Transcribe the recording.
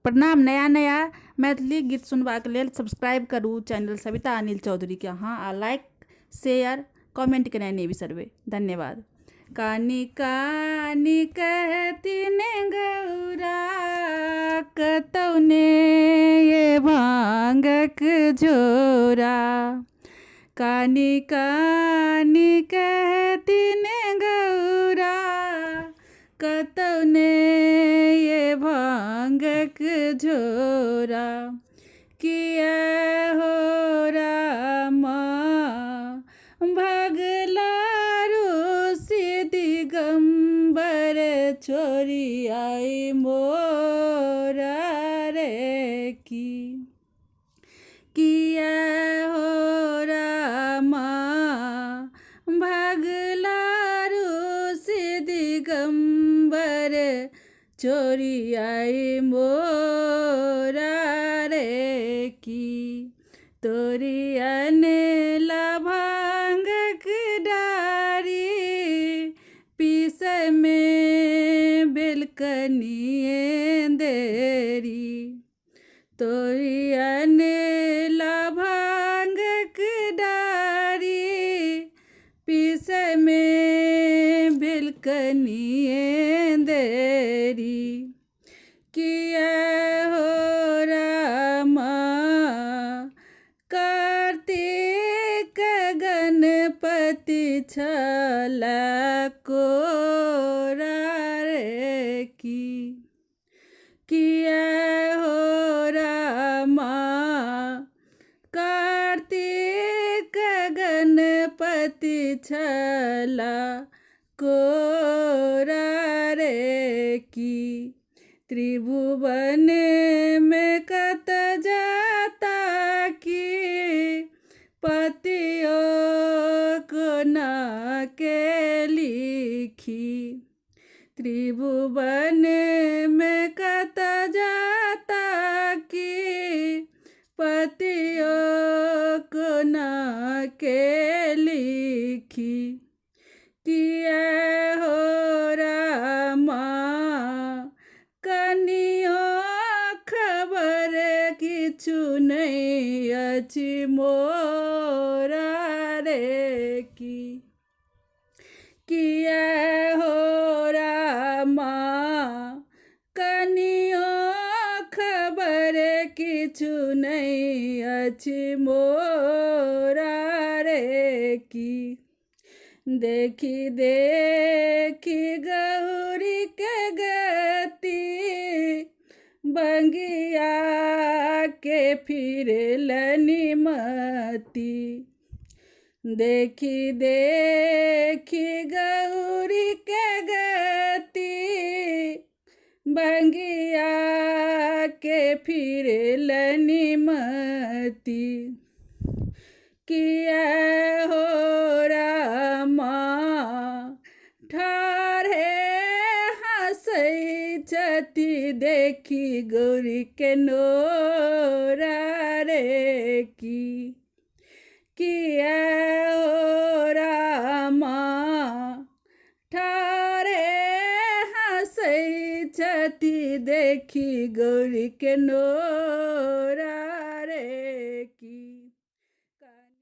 प्रणाम। नया नया मैथिली गीत सुनबाक लेल सब्सक्राइब करू चैनल सविता अनिल चौधरी के। हाँ, आ लाइक शेयर कमेंट केनाइ नहि बिसरबै। धन्यवाद। कानी कानी कहथिन गौरा कतौने ये भांगक झोरा। कानी कानी कहथिन गौरा कतौने ये भांगक झोरा। किया हो रामा भगला रूसी दिगंबर छोरी आई मोरा रे की। किया हो रामा भगला रूसी दिगंबर छोरी आई मोरा रे की। तोरी अनेला भांगक डारी पीस में बेलकनिए देरी। तोरी अनेला भांगक डारी पीस में बेलकनिए देरी। किया हो रामा कार्तिक गणपति छला कोरा रे की। किया हो रामा कार्तिक गणपति छला कोरा रे की। त्रिभुवन में कत जाता की पतियों को ना के लिखी। त्रिभुवन में कत जाता की पतियों को ना के लिखी। किया हो रामा कनियों खबर किछु नहीं अछि मोरा रे की। किया हो रामा कनियों खबर किछु नहीं अछि मोरा रे की। देखी देखी गौरी के गति बंगिया के फिरलनि मती। देखी देखी गौरी के गति बंगिया के फिरलनि मती। किया हो रामा ठाढ़े हँसै छथि देखी गौरी के नोरा रे की। किया हो रामा ठाढ़े हँसै छथि देखी गौरी के नोरा।